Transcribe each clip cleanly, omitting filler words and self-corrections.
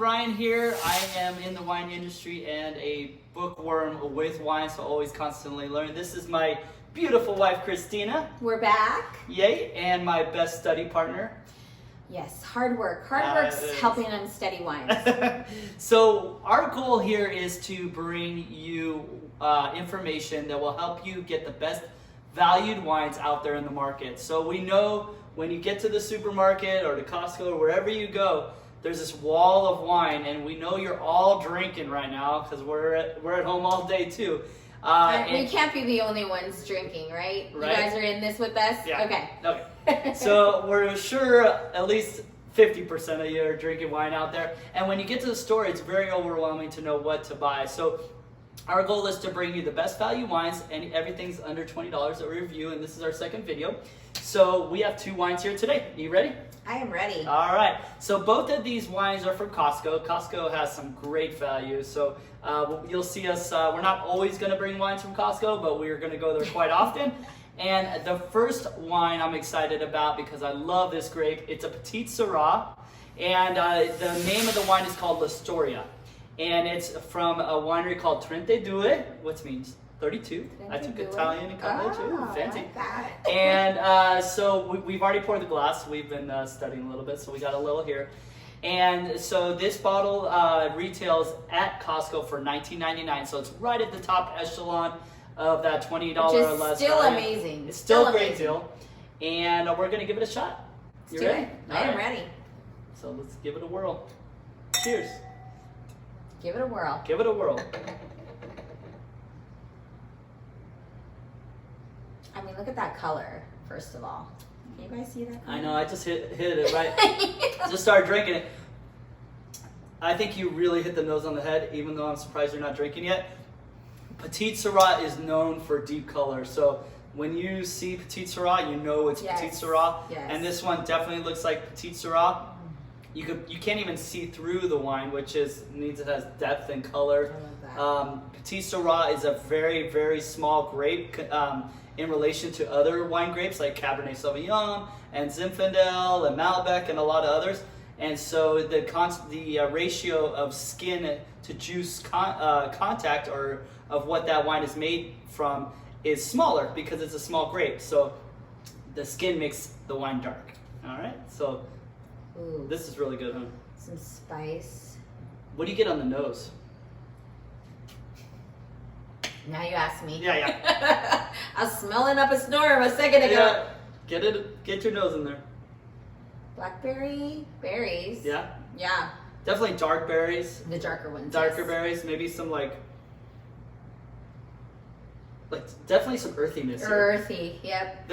Brian here. I am in the wine industry and a bookworm with wine, so always constantly learn. This is my beautiful wife, Christina. We're back. Yay, and my best study partner. Yes, hard work. Hard work's helping them study wines. So our goal here is to bring you information that will help you get the best valued wines out there in the market. So we know when you get to the supermarket or to Costco or wherever you go, there's this wall of wine, and we know you're all drinking right now because we're at home all day too. We can't be the only ones drinking, right? You guys are in this with us? Yeah. Okay. So we're sure at least 50% of you are drinking wine out there. And when you get to the store, it's very overwhelming to know what to buy. So our goal is to bring you the best value wines, and everything's under $20 that we review, and this is our second video. So we have two wines here today. Are you ready? I am ready. All right. So both of these wines are from Costco. Costco has some great value. So you'll see us, we're not always going to bring wines from Costco, but we're going to go there quite often. And the first wine I'm excited about because I love this grape. It's a Petite Syrah, and the name of the wine is called Storia. And it's from a winery called 32, which means 32. I took Italian in college too. Fancy. Like that. And so we've already poured the glass. We've been studying a little bit, so we got a little here. And so this bottle retails at Costco for $19.99. So it's right at the top echelon of that $20 or less. Still amazing. It's still a great deal. And we're going to give it a shot. You ready? I am ready. So let's give it a whirl. Cheers. Give it a whirl. Give it a whirl. I mean, look at that color, first of all. Can you guys see that color? I know, I just hit it right. Just started drinking it. I think you really hit the nose on the head, even though I'm surprised you're not drinking yet. Petite Syrah is known for deep color. So when you see Petite Syrah, you know it's Petite Syrah. Yes. And this one definitely looks like Petite Syrah. You can't even see through the wine, which means it has depth and color. I love that. Petite Syrah is a very, very small grape in relation to other wine grapes like Cabernet Sauvignon and Zinfandel and Malbec and a lot of others. And so the ratio of skin to juice contact, or of what that wine is made from, is smaller because it's a small grape. So the skin makes the wine dark. All right, so Ooh, this is really good, huh? some spice. What do you get on the nose? Now you ask me. Yeah. I was smelling up a storm a second ago. Yeah. Get your nose in there. Blackberry berries. Yeah. Yeah. Definitely dark berries. The darker ones. Darker yes. berries, maybe some like definitely some earthiness. Earthy, yep.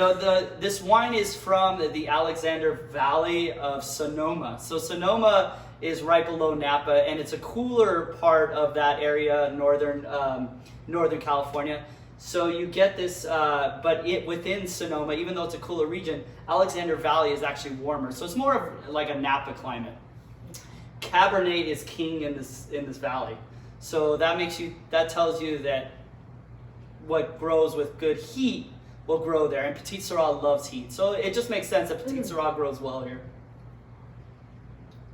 This wine is from the Alexander Valley of Sonoma. So Sonoma is right below Napa, and it's a cooler part of that area, northern California. So you get this, but within Sonoma, even though it's a cooler region, Alexander Valley is actually warmer. So it's more of like a Napa climate. Cabernet is king in this valley. So that tells you that what grows with good heat will grow there, and Petite Syrah loves heat. So it just makes sense that Petite Syrah grows well here.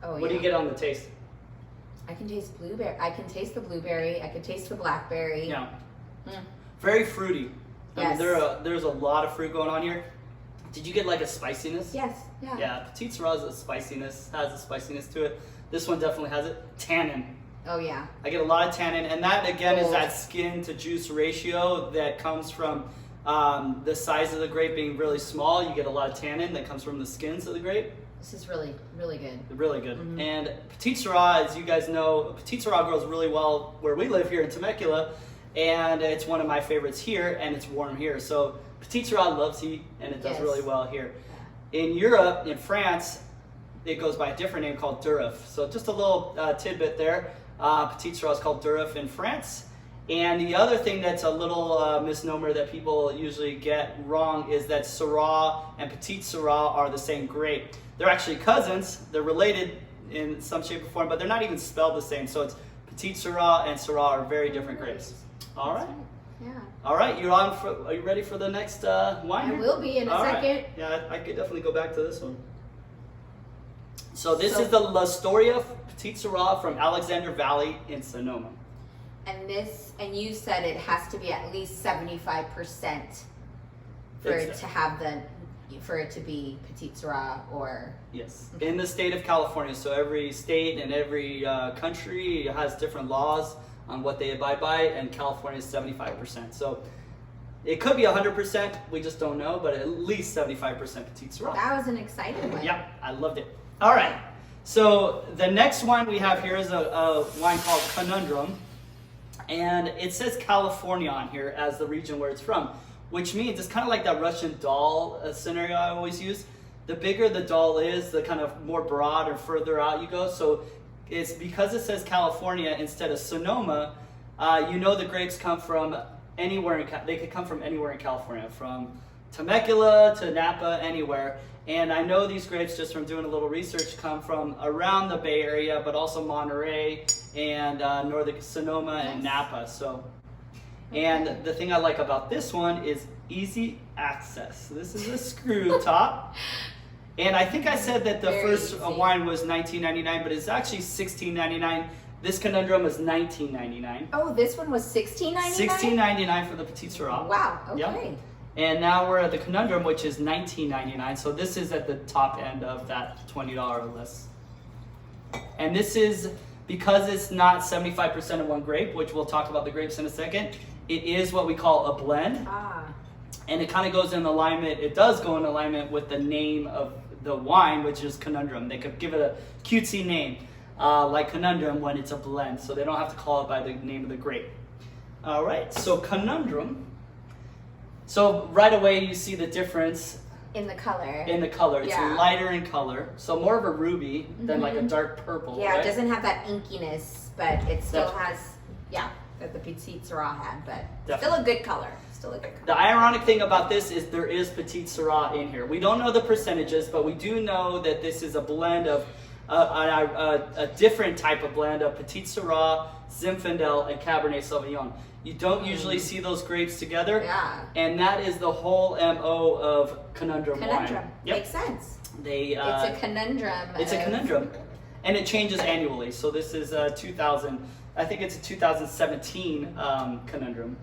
Oh, what do you get on the taste? I can taste blueberry. I can taste the blueberry. I can taste the blackberry. Yeah. Very fruity. Yes. I mean, there's a lot of fruit going on here. Did you get like a spiciness? Yes. Yeah. Yeah, Petite Syrah has a spiciness to it. This one definitely has it. Tannin. Oh yeah. I get a lot of tannin, and that again is that skin to juice ratio that comes from the size of the grape being really small. You get a lot of tannin that comes from the skins of the grape. This is really, really good. Really good. Mm-hmm. And Petite Syrah, as you guys know, Petite Syrah grows really well where we live here in Temecula, and it's one of my favorites here, and it's warm here. So Petite Syrah loves heat, and it does really well here. In Europe, in France, it goes by a different name called Durif. So just a little tidbit there. Petite Syrah is called Durif in France. And the other thing that's a little misnomer that people usually get wrong is that Syrah and Petite Syrah are the same grape. They're actually cousins. They're related in some shape or form, but they're not even spelled the same. So it's Petite Syrah and Syrah are very different grapes. All right. Yeah. All right. Are you ready for the next wine? I will be in a second. Yeah, I could definitely go back to this one. So this is the La Storia Petite Syrah from Alexander Valley in Sonoma. And you said it has to be at least 75% for it to have for it to be Petite Syrah or... Yes, in the state of California. So every state and every country has different laws on what they abide by, and California is 75%. So it could be 100%, we just don't know, but at least 75% Petite Syrah. That was an exciting one. Yeah, I loved it. All right, so the next wine we have here is a wine called Conundrum, and it says California on here as the region where it's from, which means it's kind of like that Russian doll scenario I always use. The bigger the doll is, the kind of more broad or further out you go. So it's because it says California instead of Sonoma, you know the grapes come from anywhere, they could come from anywhere in California, from Temecula to Napa, anywhere. And I know these grapes, just from doing a little research, come from around the Bay Area, but also Monterey and northern Sonoma and Napa. So, and the thing I like about this one is easy access. So this is a screw top. And I think I said that the first wine was $19.99, but it's actually $16.99. This Conundrum is $19.99. Oh, this one was $16.99? $16.99 for the Petite Syrah. Wow, okay. Yep. And now we're at the Conundrum, which is $19.99. So this is at the top end of that $20 or less. And this is, because it's not 75% of one grape, which we'll talk about the grapes in a second, it is what we call a blend. And it kind of goes in alignment, it does go in alignment with the name of the wine, which is Conundrum. They could give it a cutesy name, like Conundrum, when it's a blend, so they don't have to call it by the name of the grape. All right, so Conundrum. So right away you see the difference in the color. It's lighter in color, so more of a ruby than like a dark purple. Yeah, right? It doesn't have that inkiness, but it still has, that the Petite Syrah had, but still a good color. The ironic thing about this is there is Petite Syrah in here. We don't know the percentages, but we do know that this is a blend of a different type of blend of Petite Syrah, Zinfandel, and Cabernet Sauvignon. You don't usually see those grapes together, and that is the whole MO of Conundrum wine. Yep. Makes sense. It's a conundrum. It's a conundrum, and it changes annually. So this is 2000. I think it's a 2017 Conundrum.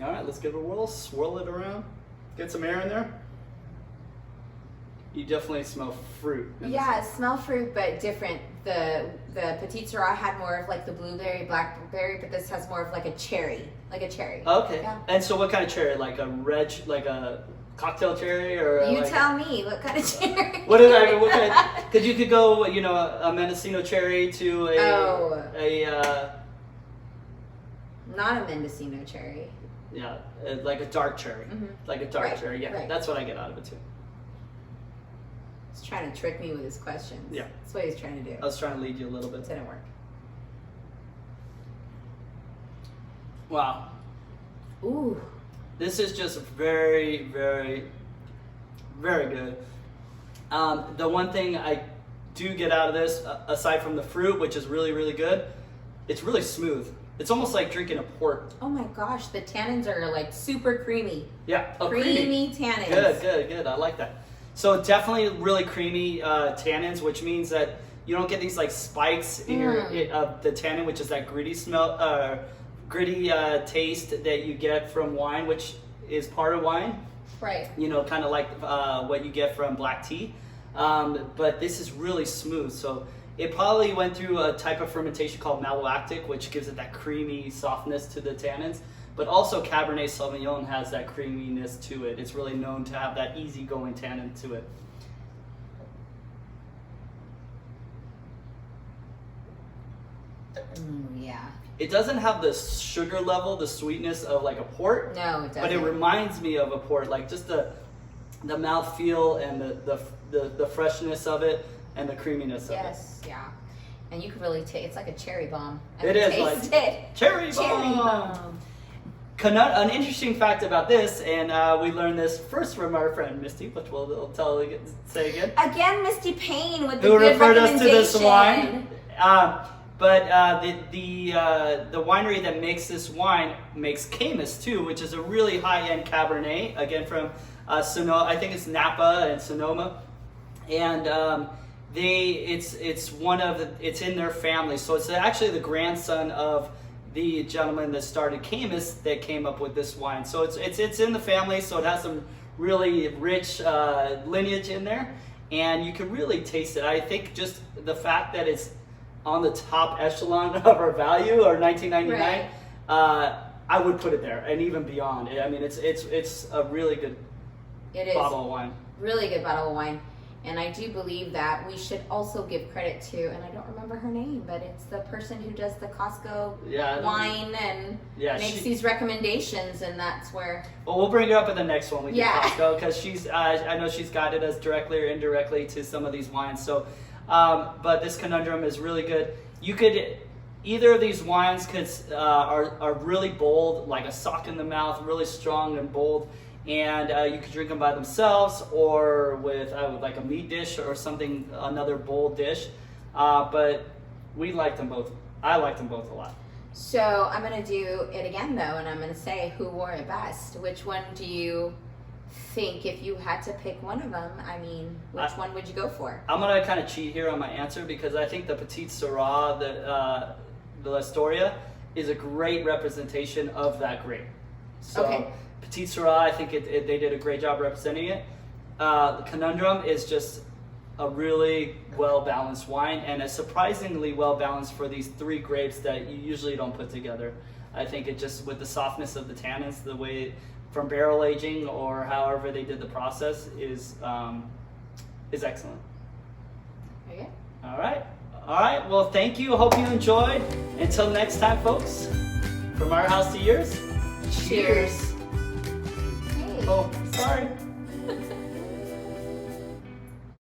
All right, let's give it a whirl, swirl it around, get some air in there. You definitely smell fruit. It smells fruit, but different. The Petite Syrah had more of like the blueberry, blackberry, but this has more of like a cherry. Okay. Yeah. And so what kind of cherry? Like a cocktail cherry, or you tell me what kind of cherry. What kind? Because you could go, a Mendocino cherry to not a Mendocino cherry. Yeah, like a dark cherry, like a dark cherry. Yeah, that's what I get out of it too. He's trying to trick me with his questions. Yeah, that's what he's trying to do. I was trying to lead you a little bit. It didn't work. Wow. Ooh. This is just very, very, very good. The one thing I do get out of this, aside from the fruit, which is really, really good, it's really smooth. It's almost like drinking a port. Oh my gosh, the tannins are like super creamy. Yeah, creamy tannins. Good. I like that. So definitely really creamy tannins, which means that you don't get these like spikes in the tannin, which is that gritty smell, gritty taste that you get from wine, which is part of wine. Right. Kind of like what you get from black tea. But this is really smooth. So it probably went through a type of fermentation called malolactic, which gives it that creamy softness to the tannins. But also Cabernet Sauvignon has that creaminess to it. It's really known to have that easygoing tannin to it. Yeah. It doesn't have the sugar level, the sweetness of like a port. No, it doesn't. But it reminds me of a port, like just the mouthfeel and the freshness of it and the creaminess of it. Yes, yeah. And you can really taste, it's like a cherry bomb. It is like cherry bomb. An interesting fact about this, and we learned this first from our friend Misty, which we'll say again. Again, Misty Payne with the who good referred us to this wine. But the winery that makes this wine makes Camus too, which is a really high-end Cabernet, again from Sonoma. I think it's Napa and Sonoma. and it's one of it's in their family. So it's actually the grandson of the gentleman that started Camus that came up with this wine. So it's in the family, so it has some really rich lineage in there, and you can really taste it. I think just the fact that it's on the top echelon of our value, or $19.99, I would put it there and even beyond. I mean, it's a really good bottle of wine. Really good bottle of wine. And I do believe that we should also give credit to, and I don't remember her name, but it's the person who does the Costco wine and makes these recommendations, and that's where. Well, we'll bring her up in the next one we do Costco, because she's I know she's guided us directly or indirectly to some of these wines. So, but this Conundrum is really good. You could. Either of these wines are really bold, like a sock in the mouth, really strong and bold. And you could drink them by themselves, or with like a meat dish or something, another bold dish. But we liked them both. I liked them both a lot. So I'm going to do it again, though, and I'm going to say who wore it best. Which one do you think, if you had to pick one of them, I mean, which one would you go for? I'm going to kind of cheat here on my answer, because I think the Petite Sirah, the Storia, is a great representation of that grape. So, Petite Sirah, I think they did a great job representing it. The Conundrum is just a really well-balanced wine, and a surprisingly well-balanced for these three grapes that you usually don't put together. I think it just, with the softness of the tannins, the way from barrel aging or however they did the process is excellent. Okay. All right. Well, thank you. Hope you enjoyed. Until next time, folks. From our house to yours. Cheers. Oh.